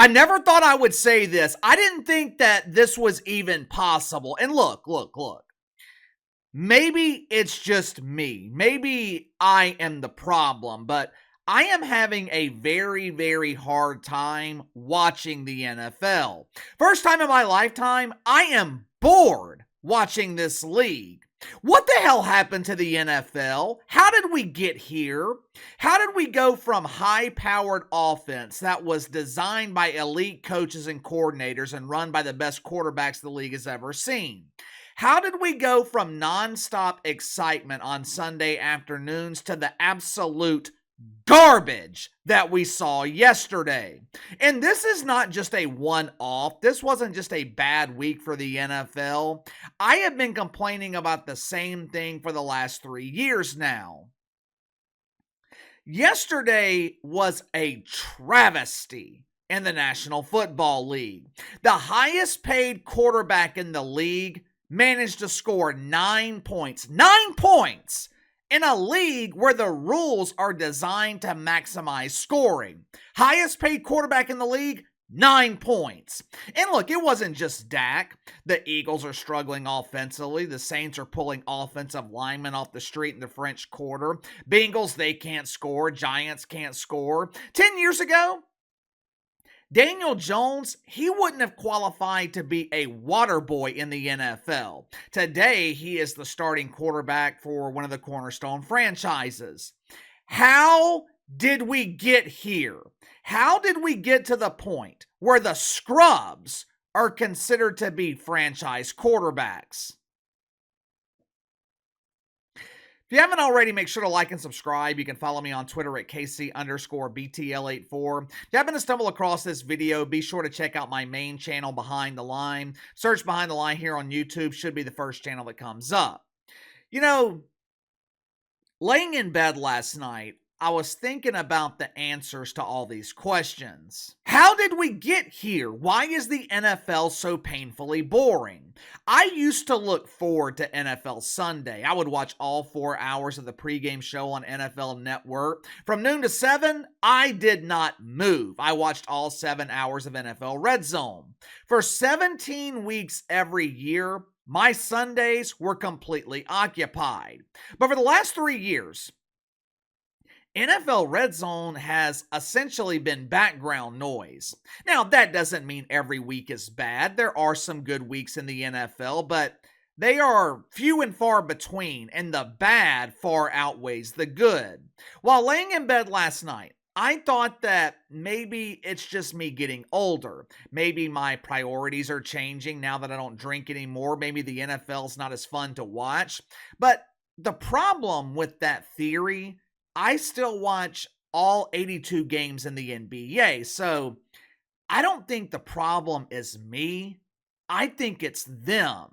I never thought I would say this. I didn't think that this was even possible. And look. Maybe it's just me. Maybe I am the problem, but I am having a very, very hard time watching the NFL. First time in my lifetime, I am bored watching this league. What the hell happened to the NFL? How did we get here? How did we go from high-powered offense that was designed by elite coaches and coordinators and run by the best quarterbacks the league has ever seen? How did we go from nonstop excitement on Sunday afternoons to the absolute garbage that we saw yesterday? And this is not just a one-off. This wasn't just a bad week for the NFL. I have been complaining about the same thing for the last 3 years now. Yesterday was a travesty in the National Football League. The highest paid quarterback in the league managed to score 9 points. 9 points! In a league where the rules are designed to maximize scoring. Highest paid quarterback in the league, 9 points. And look, it wasn't just Dak. The Eagles are struggling offensively. The Saints are pulling offensive linemen off the street in the French Quarter. Bengals, they can't score. Giants can't score. 10 years ago, Daniel Jones, he wouldn't have qualified to be a water boy in the NFL. Today, he is the starting quarterback for one of the cornerstone franchises. How did we get here? How did we get to the point where the scrubs are considered to be franchise quarterbacks? If you haven't already, make sure to like and subscribe. You can follow me on Twitter at KC_BTL84. If you happen to stumble across this video, be sure to check out my main channel, Behind the Line. Search Behind the Line here on YouTube. Should be the first channel that comes up. You know, laying in bed last night, I was thinking about the answers to all these questions. How did we get here? Why is the NFL so painfully boring? I used to look forward to NFL Sunday. I would watch all 4 hours of the pregame show on NFL Network. From noon to 7, I did not move. I watched all 7 hours of NFL Red Zone. For 17 weeks every year, my Sundays were completely occupied. But for the last 3 years, NFL Red Zone has essentially been background noise. Now, that doesn't mean every week is bad. There are some good weeks in the NFL, but they are few and far between, and the bad far outweighs the good. While laying in bed last night, I thought that maybe it's just me getting older. Maybe my priorities are changing now that I don't drink anymore. Maybe the NFL's not as fun to watch. But the problem with that theory, I still watch all 82 games in the NBA, so I don't think the problem is me. I think it's them.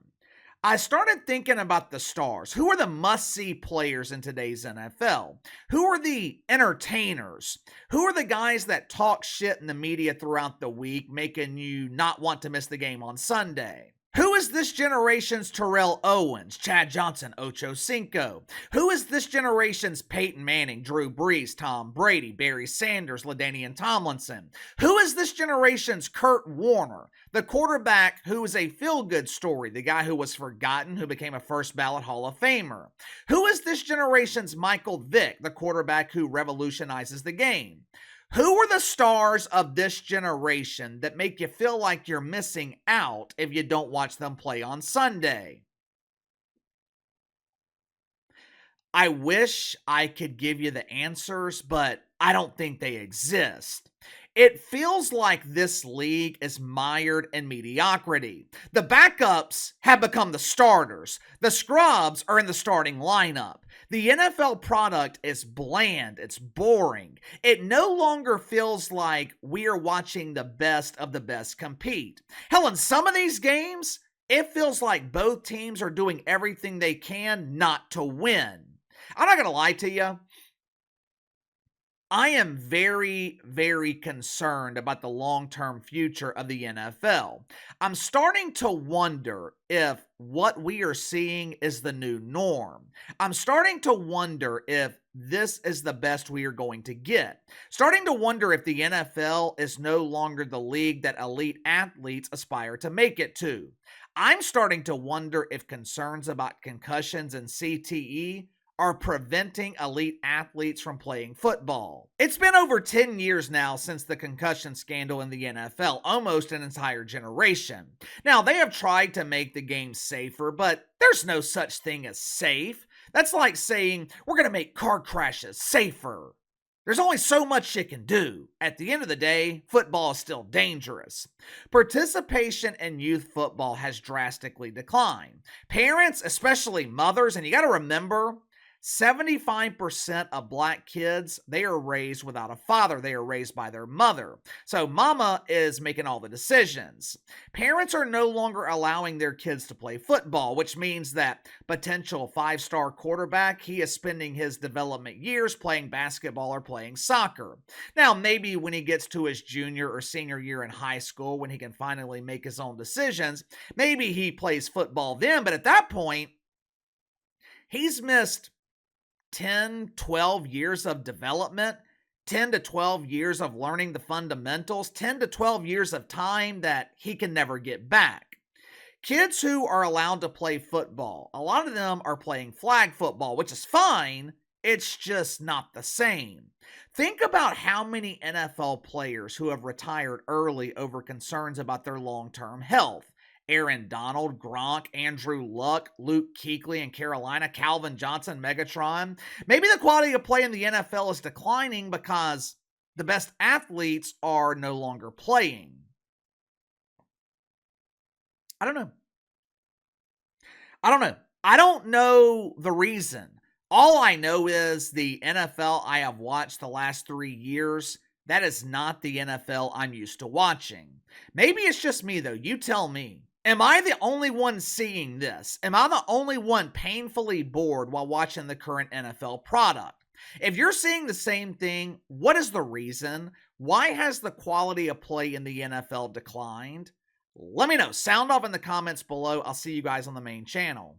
I started thinking about the stars. Who are the must-see players in today's NFL? Who are the entertainers? Who are the guys that talk shit in the media throughout the week, making you not want to miss the game on Sunday? Who is this generation's Terrell Owens, Chad Johnson, Ocho Cinco? Who is this generation's Peyton Manning, Drew Brees, Tom Brady, Barry Sanders, LaDainian Tomlinson? Who is this generation's Kurt Warner, the quarterback who is a feel-good story, the guy who was forgotten, who became a first-ballot Hall of Famer? Who is this generation's Michael Vick, the quarterback who revolutionizes the game? Who are the stars of this generation that make you feel like you're missing out if you don't watch them play on Sunday? I wish I could give you the answers, but I don't think they exist. It feels like this league is mired in mediocrity. The backups have become the starters. The scrubs are in the starting lineup. The NFL product is bland. It's boring. It no longer feels like we are watching the best of the best compete. Hell, in some of these games, it feels like both teams are doing everything they can not to win. I'm not going to lie to you. I am very, very concerned about the long term future of the NFL. I'm starting to wonder if what we are seeing is the new norm. I'm starting to wonder if this is the best we are going to get. Starting to wonder if the NFL is no longer the league that elite athletes aspire to make it to. I'm starting to wonder if concerns about concussions and CTE are preventing elite athletes from playing football. It's been over 10 years now since the concussion scandal in the NFL, almost an entire generation. Now, they have tried to make the game safer, but there's no such thing as safe. That's like saying we're going to make car crashes safer. There's only so much you can do. At the end of the day, football is still dangerous. Participation in youth football has drastically declined. Parents, especially mothers, and you got to remember, 75% of black kids, they are raised without a father. They are raised by their mother. So mama is making all the decisions. Parents are no longer allowing their kids to play football, which means that potential five-star quarterback, he is spending his development years playing basketball or playing soccer. Now, maybe when he gets to his junior or senior year in high school, when he can finally make his own decisions, maybe he plays football then, but at that point, he's missed 10, 12 years of development, 10 to 12 years of learning the fundamentals, 10 to 12 years of time that he can never get back. Kids who are allowed to play football, a lot of them are playing flag football, which is fine. It's just not the same. Think about how many NFL players who have retired early over concerns about their long term health. Aaron Donald, Gronk, Andrew Luck, Luke Kuechly in Carolina, Calvin Johnson, Megatron. Maybe the quality of play in the NFL is declining because the best athletes are no longer playing. I don't know. I don't know the reason. All I know is the NFL I have watched the last 3 years, that is not the NFL I'm used to watching. Maybe it's just me, though. You tell me. Am I the only one seeing this? Am I the only one painfully bored while watching the current NFL product? If you're seeing the same thing, what is the reason? Why has the quality of play in the NFL declined? Let me know. Sound off in the comments below. I'll see you guys on the main channel.